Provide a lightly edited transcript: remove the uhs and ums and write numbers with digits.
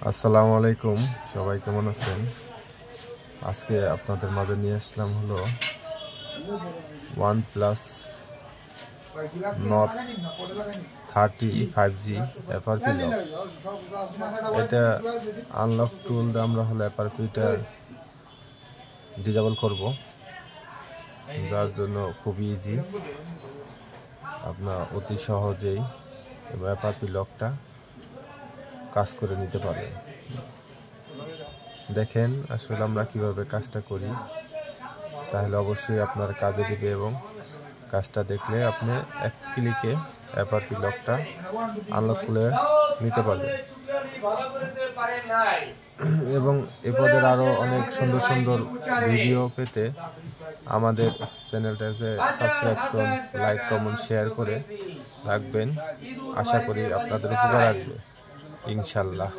আসসালামু আলাইকুম, সবাই কেমন আছেন? আজকে আপনাদের মাঝে নিয়ে আসলাম হলো OnePlus Nord 30 5G FRP lock. এটা আনলক টুল দিয়ে আমরা হলো FRP-টা ডিসেবল করব, যার জন্য খুব ইজি, আপনার অতি সহজেই FRP লকটা কাজ করে নিতে পারবেন। দেখেন আসলে আমরা কিভাবে কাজটা করি, তাহলে অবশ্যই আপনার কাজে দিবে এবং কাজটা দেখলে আপনি এক ক্লিকে FRP লকটা আনলক করে নিতে পারবেন। এবং এ পদের আরও অনেক সুন্দর সুন্দর ভিডিও পেতে আমাদের চ্যানেলটাকে সাবস্ক্রিপশন, লাইক, কমেন্ট, শেয়ার করে রাখবেন। আশা করি আপনাদের উপকার আসবে ইনশাল্লাহ।